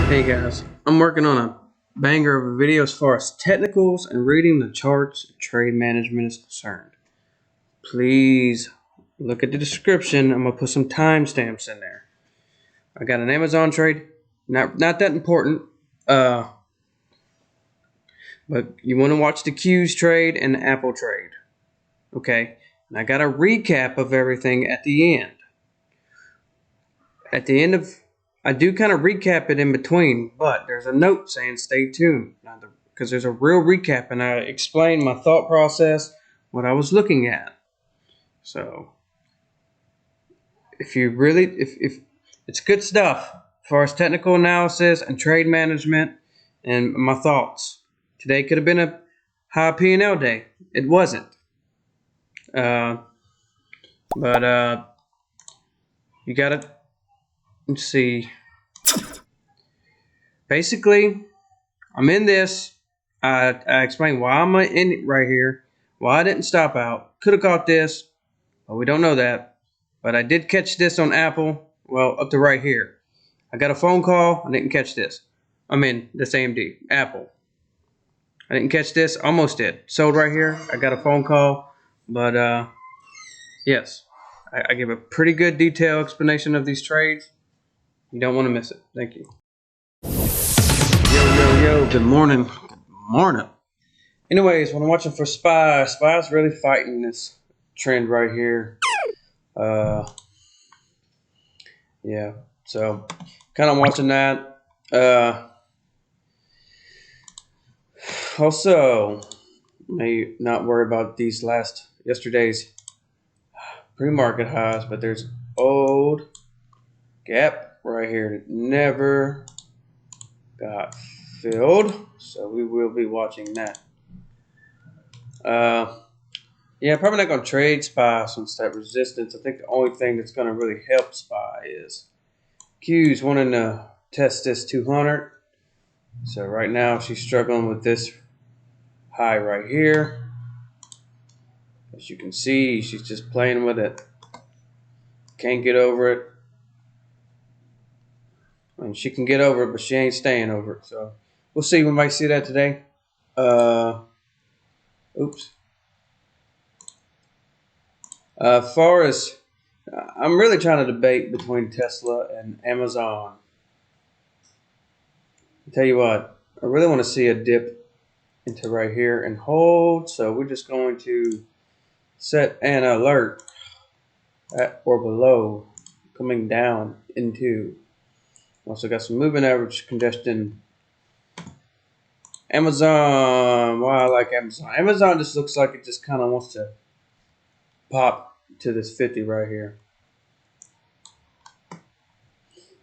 Hey guys, I'm working on a banger of a video as far as technicals and reading the charts and trade management is concerned. Please look at the description. I'm gonna put some timestamps in there. I got an Amazon trade, not that important. But you want to watch the Q's trade and the Apple trade, okay? And I got a recap of everything at the end. I do kind of recap it in between, but there's a note saying stay tuned because there's a real recap and I explain my thought process, what I was looking at. So if it's good stuff as far as technical analysis and trade management and my thoughts. Today could have been a high P&L day. It wasn't. But you gotta, let's see. Basically, I'm in this. I explained why I'm in it right here, why I didn't stop out. Could have caught this, but we don't know that. But I did catch this on Apple, well, up to right here. I got a phone call. I didn't catch this. I'm in this AMD, Apple. I didn't catch this, almost did. Sold right here. I got a phone call, but yes. I give a pretty good detailed explanation of these trades. You don't want to miss it. Thank you. Yo, good morning. Good morning. Anyways, when I'm watching for SPY's really fighting this trend right here. Yeah, so kind of watching that. Also, may not worry about yesterday's pre-market highs, but there's old gap right here that never got filled, so we will be watching that. Yeah, probably not going to trade SPY since that resistance. I think the only thing that's going to really help SPY is Q's wanting to test this 200. So right now she's struggling with this high right here. As you can see, she's just playing with it. Can't get over it. And she can get over it, but she ain't staying over it. So we'll see. We might see that today. Oops. Far as I'm really trying to debate between Tesla and Amazon. I'll tell you what, I really want to see a dip into right here and hold. So we're just going to set an alert at or below coming down into. Also got some moving average congestion. Amazon, why I like Amazon. Amazon just looks like it just kind of wants to pop to this 50 right here.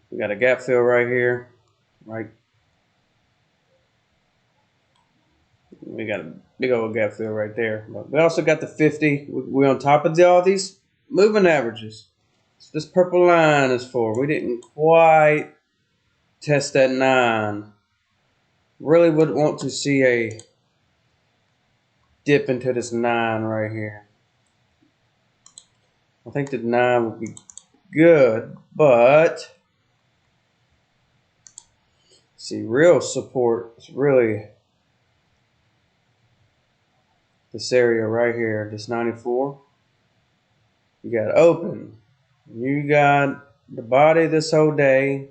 We got a gap fill right here, right? We got a big old gap fill right there. But we also got the 50. We're on top of all these moving averages. So this purple line is for. We didn't quite test that 9. Really would want to see a dip into this 9 right here. I think the 9 would be good, but see, real support is really this area right here, this 94. You got open. You got the body this whole day.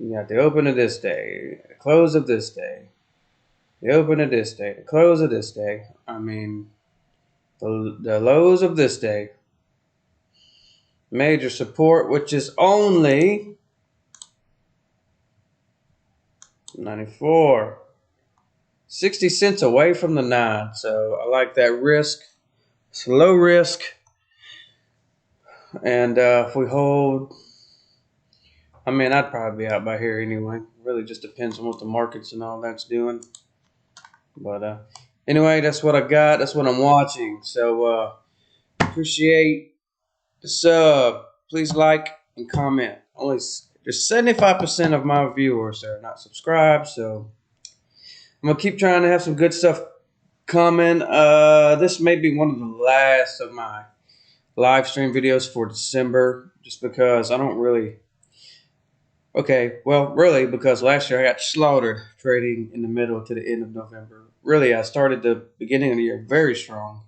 You got the open of this day, the close of this day, the open of this day, the close of this day. I mean, the lows of this day. Major support, which is only 94. 60 cents away from the 9. So I like that risk. It's low risk. And if we hold, I mean, I'd probably be out by here anyway. Really just depends on what the markets and all that's doing. But anyway, that's what I got. That's what I'm watching. So appreciate the sub. Please like and comment. Only there's 75% of my viewers that are not subscribed. So I'm going to keep trying to have some good stuff coming. This may be one of the last of my live stream videos for December, just because I don't really Okay, well, really, because last year I got slaughtered trading in the middle to the end of November. Really, I started the beginning of the year very strong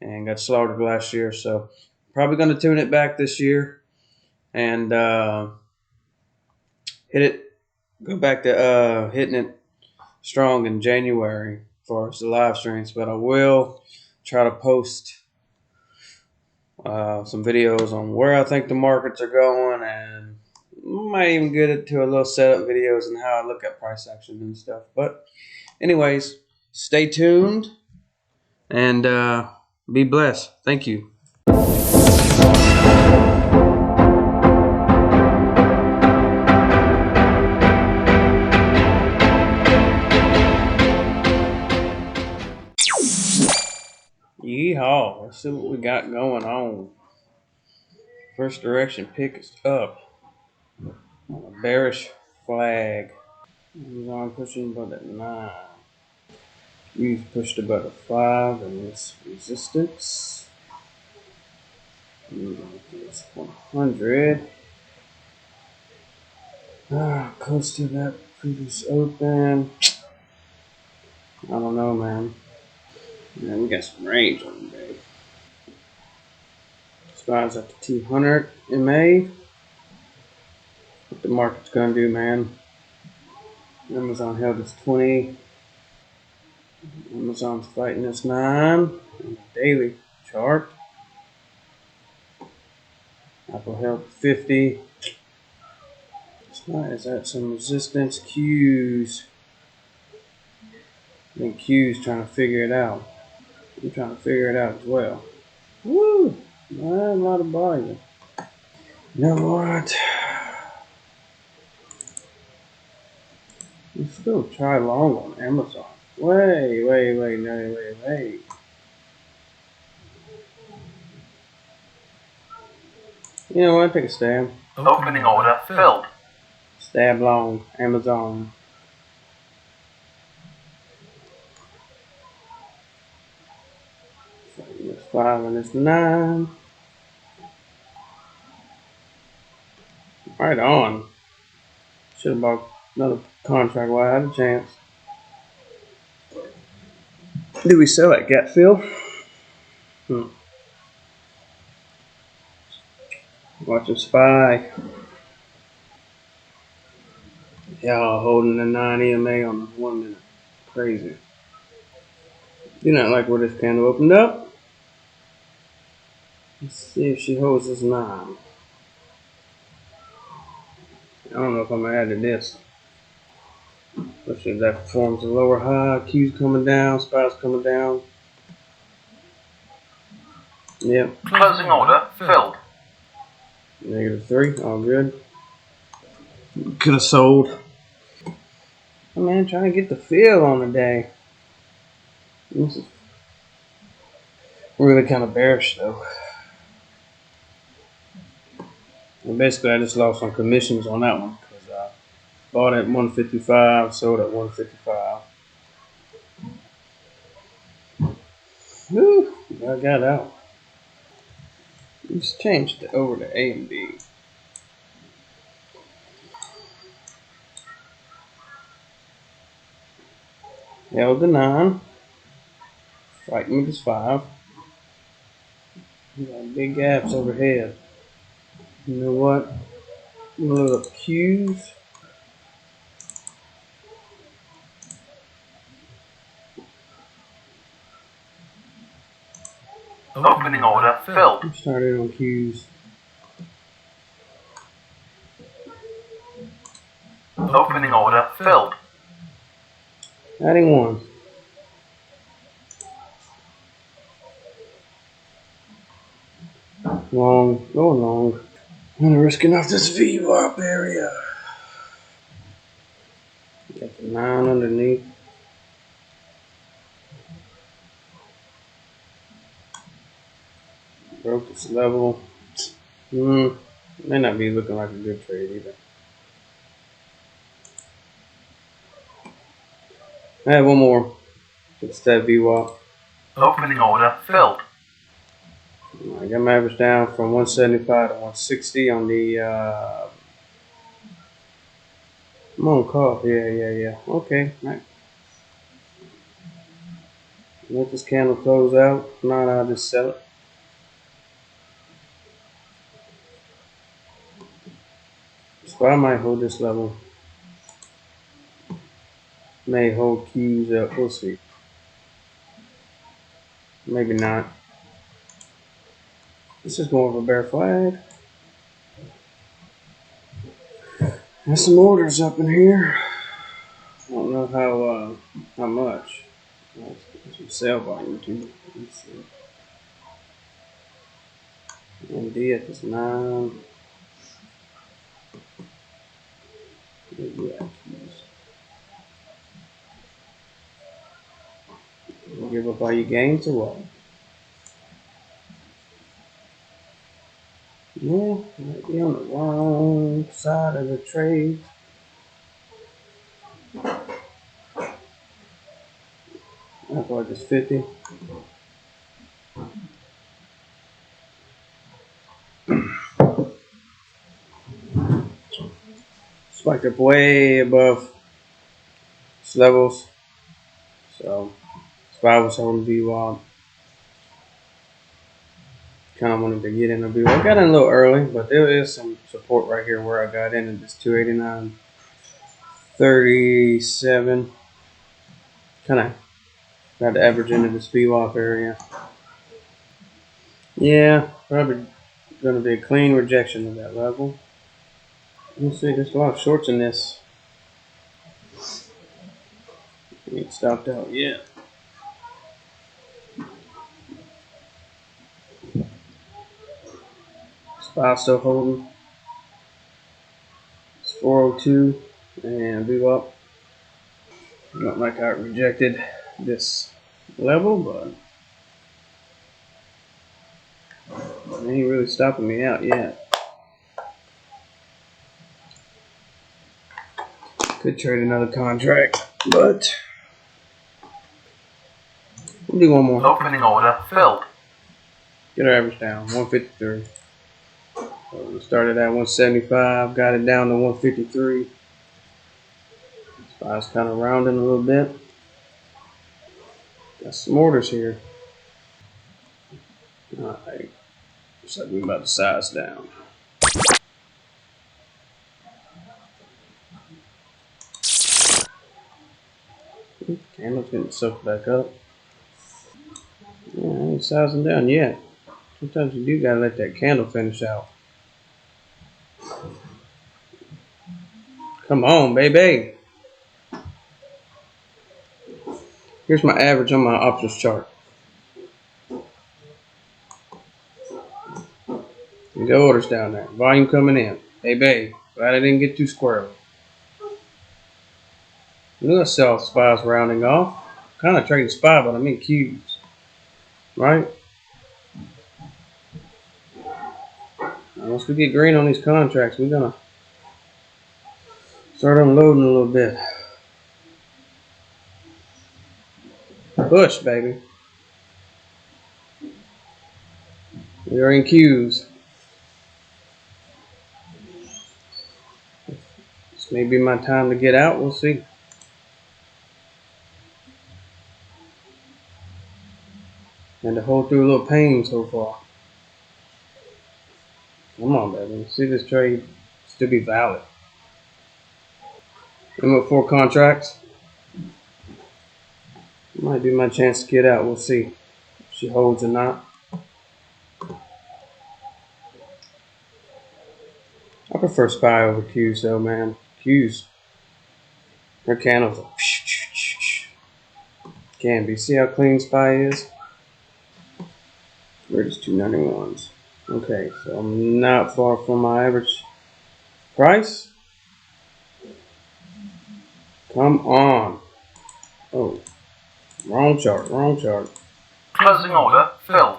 and got slaughtered last year. So probably going to tune it back this year and hit it. Go back to hitting it strong in January for the live streams. But I will try to post some videos on where I think the markets are going, and might even get into a little setup videos and how I look at price action and stuff. But anyways, stay tuned and be blessed. Thank you. Yeehaw. Let's see what we got going on. First direction pick is up. On a bearish flag. Amazon pushing above at 9. We've pushed above a 5 and this resistance. It's 100. Close to that previous open. I don't know, man. Yeah, we got some range on the day. Spies at the 200 MA. What the market's gonna do, man? Amazon held this 20. Amazon's fighting this 9 on the daily chart. Apple held 50. Spy is at some resistance. Q's. I think Q's trying to figure it out. I'm trying to figure it out as well. Woo! A lot of volume. You know what? Let's go try long on Amazon. Wait. You know what? Take a stab. Opening order filled. Stab long Amazon. It's 5 and it's 9. Right on. Should have bought another contract while I had a chance. Did we sell that gap fill? Watch him spy. Y'all holding the 9 EMA on the 1 minute. Crazy. Do not like where this candle opened up. Let's see if she holds this 9. I don't know if I'm going to add to this. Let's see if that forms a lower high. Q's coming down. Spy's coming down. Yep. Closing order filled. -3. All good. Could have sold. Oh, man, trying to get the feel on the day. This is really kind of bearish, though. And basically, I just lost on commissions on that one because I bought at 155, sold at 155. Whew, I got out. Let's change it over to AMD. Held the 9. Fighting with this 5. We got big gaps overhead. You know what? I'm gonna look up Q's. Opening order filled. I'm starting on Q's. Opening order filled. Adding 1. Long, going long. I'm risking off this VWAP area. Got the 9 underneath. Broke this level. May not be looking like a good trade either. I have one more. It's that VWAP. Opening order filled. I got my average down from 175 to 160 on the I'm on call. Yeah. Okay. Right. Let this candle close out. If not, I'll just sell it. So I might hold this level. May hold Q's up. We'll see. Maybe not. This is more of a bear flag. There's some orders up in here. I don't know how much. Some sell volume too. Let's see. MD at this 9. Yeah. You give up all your gains or what? Yeah, might be on the wrong side of the trade. I thought it's 50. Spiked up way above its levels. So, SPY was holding VWAP. Kind of wanted to get in a VWAP. I got in a little early, but there is some support right here where I got in at this 289.37. Kind of got to average into this VWAP area. Yeah, probably going to be a clean rejection of that level. We'll see, there's a lot of shorts in this. Ain't stopped out yet. SPY still holding. It's 402 and VWAP. Not like I rejected this level, but it ain't really stopping me out yet. Could trade another contract, but we'll do one more. Opening order filled. Get our average down, 153. So we started at 175, got it down to 153. SPY's kind of rounding a little bit. Got some orders here. Alright, looks like we're about to size down. Candle's getting soaked back up. Yeah, I ain't sizing down yet. Sometimes you do gotta let that candle finish out. Come on, baby. Here's my average on my options chart. And the orders down there. Volume coming in. Baby. Glad I didn't get too squirrely. I'm gonna sell SPY's rounding off. Kind of trading SPY, but I'm in Qs. Right? Once we get green on these contracts, we're gonna start unloading a little bit. Push, baby. We are in Qs. This may be my time to get out. We'll see. And to hold through a little pain so far. Come on, baby. See this trade still be valid. I'm with 4 contracts. Might be my chance to get out. We'll see if she holds or not. I prefer SPY over Qs though, man. Qs, her candles are can be. See how clean SPY is? Where does 291s? Okay, so I'm not far from my average price. Come on. Oh, wrong chart, wrong chart. Closing order filled.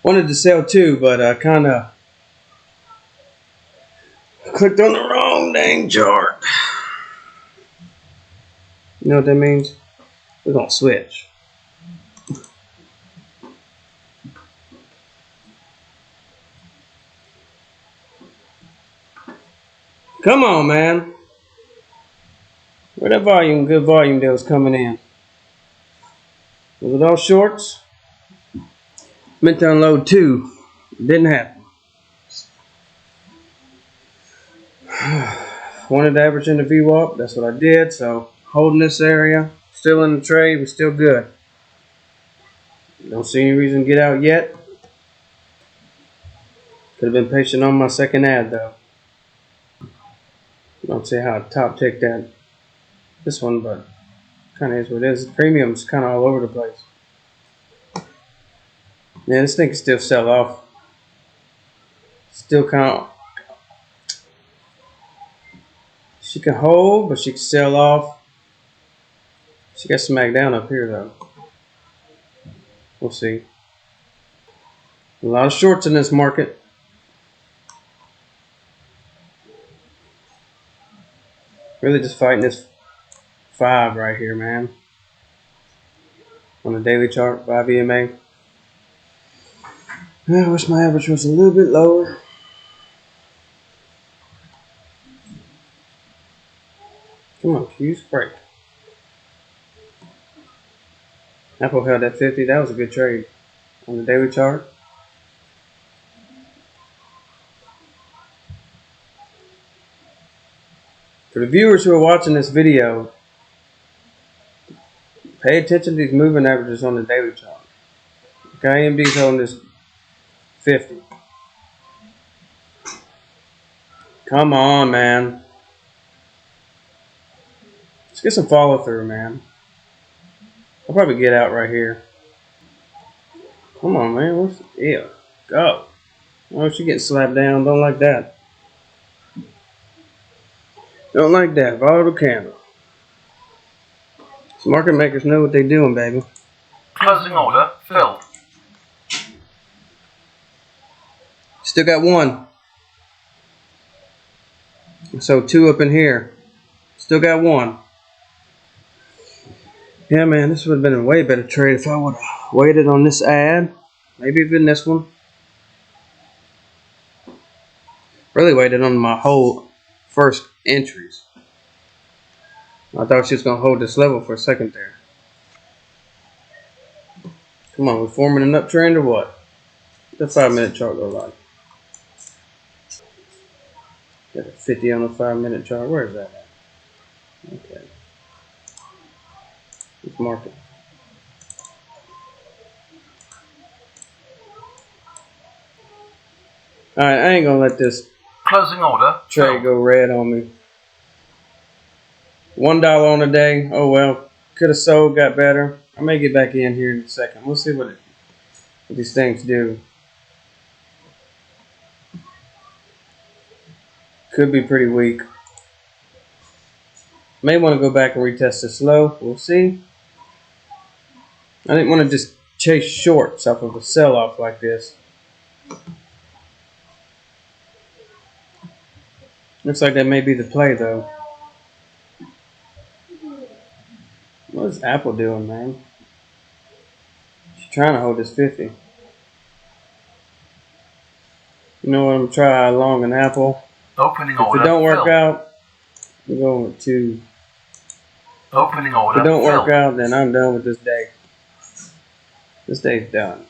Wanted to sell too, but I kind of clicked on the wrong dang chart. You know what that means? We're going to switch. Come on, man. Where that volume, good volume deal is coming in. Was it all shorts? Meant to unload 2. Didn't happen. Wanted to average in the VWAP. That's what I did. So holding this area. Still in the trade. We're still good. Don't see any reason to get out yet. Could have been patient on my second ad though. Don't see how I top tick that this one, but kind of is what it is. The premium's kind of all over the place. Yeah, this thing can still sell off. Still kind of. She can hold, but she can sell off. She got smacked down up here though. We'll see. A lot of shorts in this market. Really just fighting this 5 right here, man. On the daily chart, 5 EMA. I wish my average was a little bit lower. Come on, Q's break. Apple held at 50. That was a good trade on the daily chart. For the viewers who are watching this video, pay attention to these moving averages on the daily chart. Okay, AMD's holding this 50. Come on, man. Let's get some follow through, man. I'll probably get out right here. Come on, man. What's the deal? Go. Oh, she getting slapped down. Don't like that. Don't like that. Volatile candle. These market makers know what they're doing, baby. Closing order filled. Still got 1. So 2 up in here. Still got 1. Yeah, man, this would have been a way better trade if I would have waited on this ad. Maybe even this one. Really waited on my whole first entries. I thought she was going to hold this level for a second there. Come on, we're forming an uptrend or what? The 5-minute chart go like. Got a 50 on the 5-minute chart. Where is that at? Okay. Let's mark it. Alright, I ain't gonna let this Closing order trade go red on me. $1 on a day. Oh well. Could have sold, got better. I may get back in here in a second. We'll see what these things do. Could be pretty weak. May want to go back and retest this low. We'll see. I didn't want to just chase shorts off of a sell-off like this. Looks like that may be the play though. What is Apple doing, man? She's trying to hold this 50. You know what? I'm trying long an Apple. Opening If order it don't work filled. out, we're going with 2. Opening If order it don't work filled. out, then I'm done with this day. This day's done.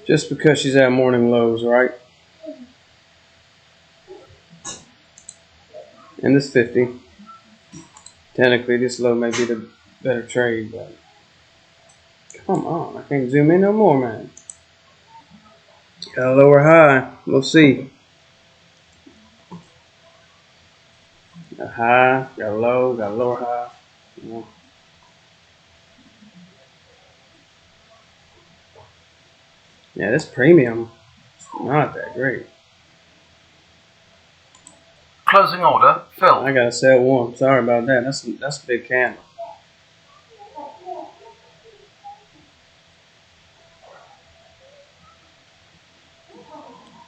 Just because she's at morning lows, right? And this 50. Technically, this low may be the better trade, but come on, I can't zoom in no more, man. Got a lower high. We'll see. Got a high, got a low, got a lower high. Yeah. Yeah, this premium not that great. Closing order filled. I gotta sell 1. Sorry about that. That's a big candle.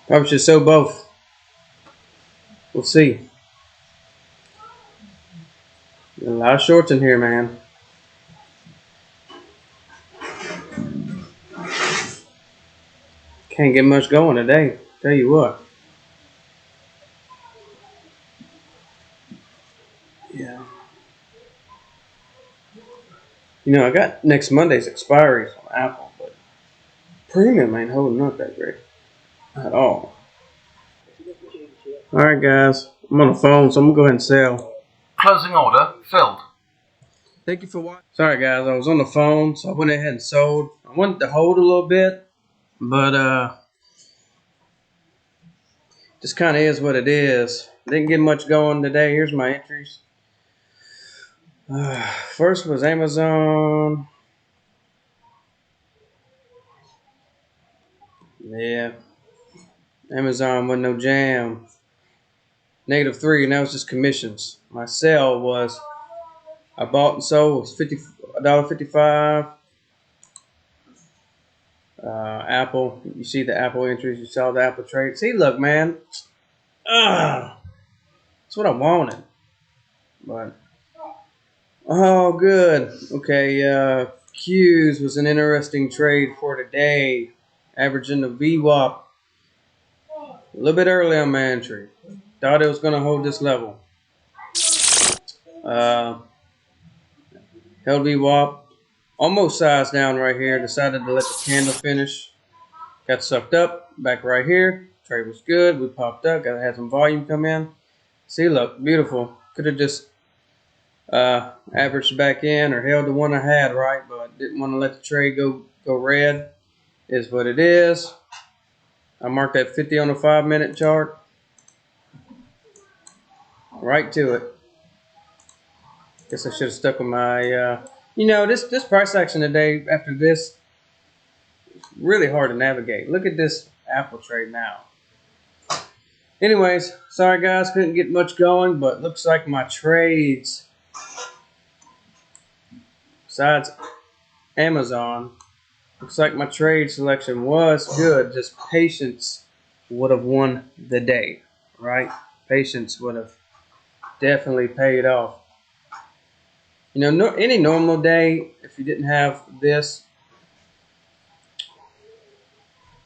Probably should sell both. We'll see. A lot of shorts in here, man. Can't get much going today. Tell you what. Yeah. You know, I got next Monday's expiries on Apple, but premium ain't holding up that great at all. Alright guys, I'm on the phone, so I'm gonna go ahead and sell. Closing order filled. Thank you for watching. Sorry guys, I was on the phone, so I went ahead and sold. I wanted to hold a little bit, but just kind of is what it is. Didn't get much going today. Here's my entries. First was Amazon. Yeah, Amazon with no jam. -3, and that was just commissions. My sell was, I bought and sold was $1.55. Apple, you see the Apple entries, you saw the Apple trade. See, look, man, that's what I wanted. But oh, good. Okay, Q's was an interesting trade for today, averaging the VWAP a little bit early on my entry. Thought it was going to hold this level. Held VWAP, almost sized down right here. Decided to let the candle finish. Got sucked up, back right here. Trade was good. We popped up. Got to have some volume come in. See, look, beautiful. Could have just averaged back in or held the one I had, right? But didn't want to let the trade go red. Is what it is. I marked that 50 on the 5-minute chart. Right to it. Guess I should have stuck with my, you know, this price action today after this is really hard to navigate. Look at this Apple trade now. Anyways, sorry guys, couldn't get much going, but looks like my trades, besides Amazon, looks like my trade selection was good. Just patience would have won the day, right? Patience would have definitely paid off. You know, any normal day, if you didn't have this,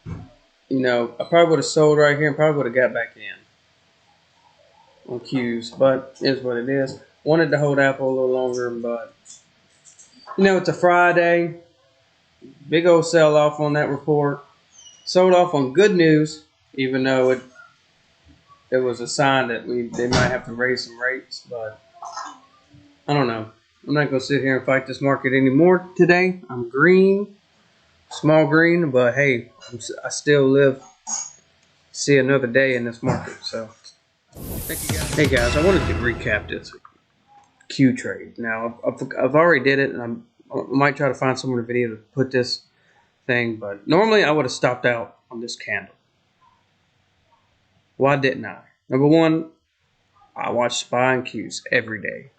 you know, I probably would have sold right here and probably would have got back in on Q's, but it is what it is. Wanted to hold Apple a little longer, but you know, it's a Friday. Big old sell off on that report. Sold off on good news, even though it was a sign that they might have to raise some rates, but I don't know. I'm not going to sit here and fight this market anymore today. I'm green, small green, but hey, I still live to see another day in this market. So, thank you guys. Hey guys, I wanted to recap this Q trade. Now, I've already did it, and I might try to find somewhere in the video to put this thing, but normally I would have stopped out on this candle. Why didn't I? Number one, I watch SPY and Qs every day.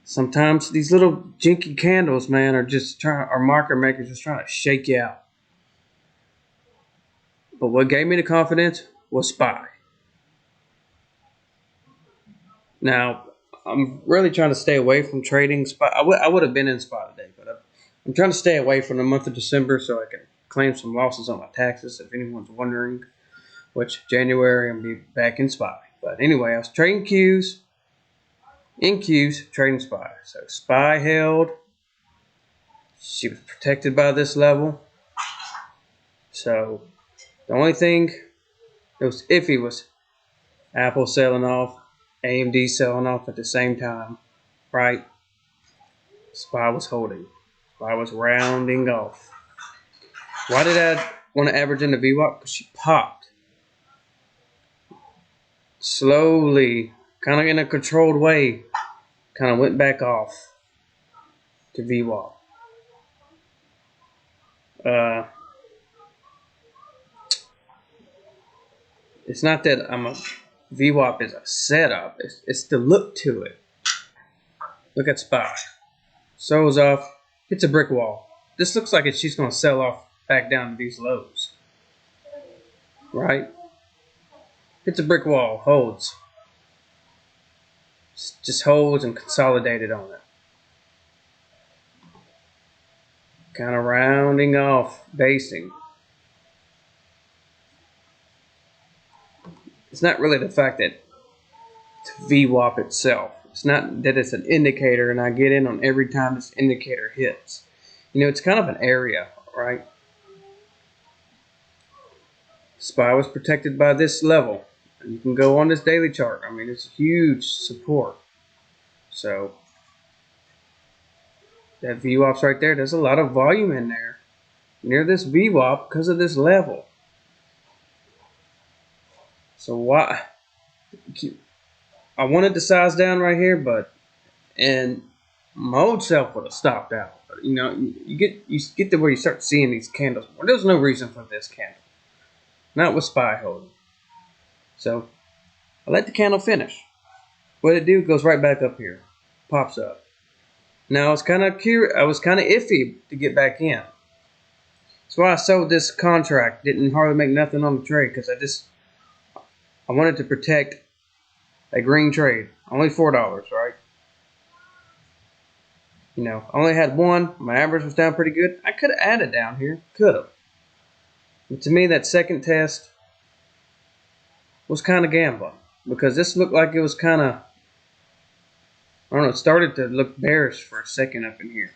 Sometimes these little jinky candles, man, are market makers just trying to shake you out. But what gave me the confidence was SPY. Now, I'm really trying to stay away from trading SPY. I would have been in SPY today, but I'm trying to stay away from the month of December so I can claim some losses on my taxes, if anyone's wondering. Which January I'm going to be back in SPY. But anyway, I was trading Qs. In Qs, trading SPY. So SPY held. She was protected by this level. So the only thing that was iffy was Apple selling off, AMD selling off at the same time, right? SPY was holding. SPY was rounding off. Why did I want to average in the VWAP? Because she popped. Slowly, kind of in a controlled way, kind of went back off to VWAP. It's not that VWAP is a setup. It's the look to it. Look at SPY. So's off. Hits a brick wall. This looks like she's going to sell off back down to these lows. Right? Hits a brick wall. Holds. Just holds and consolidated on it. Kind of rounding off. Basing. it's not really the fact that it's VWAP itself. It's not that it's an indicator and I get in on every time this indicator hits. You know, it's kind of an area, right? SPY was protected by this level. And you can go on this daily chart. I mean, it's huge support. So that VWAP's right there. There's a lot of volume in there near this VWAP because of this level. So why? I wanted to size down right here, and my old self would have stopped out. But, you know, you get to where you start seeing these candles. Well, there's no reason for this candle. Not with SPY holding. So I let the candle finish. What it do goes right back up here, pops up. Now I was kind of curious. I was kind of iffy to get back in. That's why I sold this contract. Didn't hardly make nothing on the trade because I wanted to protect a green trade. Only $4, right? You know, I only had one. My average was down pretty good. I could have added down here. Could have. But to me, that second test was kind of gambling because this looked like it was kind of, I don't know, it started to look bearish for a second up in here.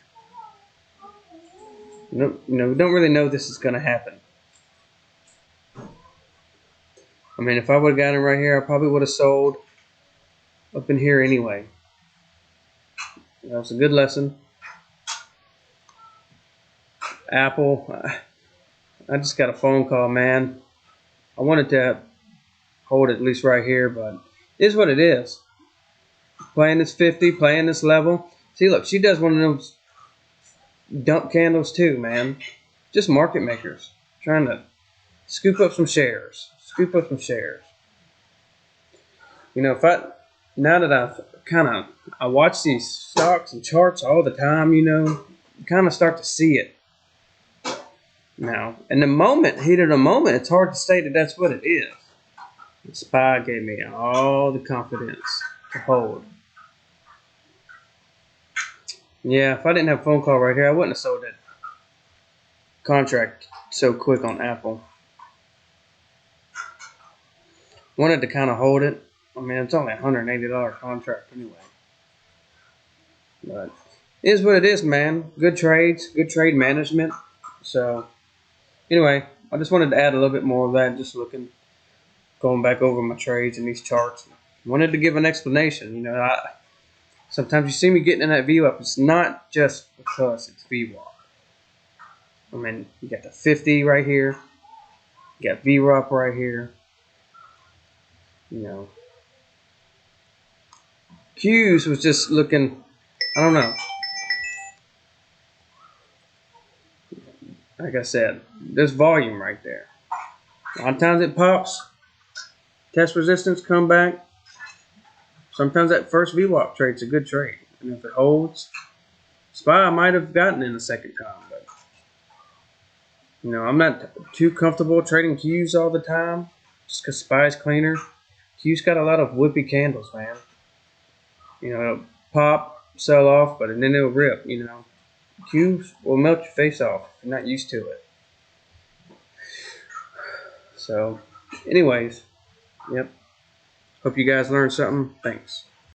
You know, we don't really know this is going to happen. I mean, if I would have gotten it right here, I probably would have sold up in here anyway. That was a good lesson. Apple, I just got a phone call, man. I wanted to hold it at least right here, but it is what it is. Playing this 50, playing this level. See, look, she does one of those dump candles too, man. Just market makers trying to scoop up some shares. Scoop up some shares. You know, now that I watch these stocks and charts all the time, you know, you kind of start to see it. Now, in the moment, heat of the moment, it's hard to say that that's what it is. The SPY gave me all the confidence to hold. Yeah, if I didn't have a phone call right here, I wouldn't have sold that contract so quick on Apple. Wanted to kind of hold it. I mean, it's only a $180 contract anyway. But it is what it is, man. Good trades, good trade management. So, anyway, I just wanted to add a little bit more of that, just going back over my trades and these charts. Wanted to give an explanation. You know, sometimes you see me getting in that VWAP. It's not just because it's VWAP. I mean, you got the 50 right here. You got VWAP right here. You know, Q's was just looking, I don't know. Like I said, there's volume right there. A lot of times it pops, test resistance, come back. Sometimes that first VWAP trade's a good trade. And if it holds, SPY might have gotten in the second time. But, you know, I'm not too comfortable trading Q's all the time just because SPY's cleaner. Q's got a lot of whippy candles, man. You know, it'll pop, sell off, but then it'll rip, you know. Q's will melt your face off if you're not used to it. So, anyways, yep. Hope you guys learned something. Thanks.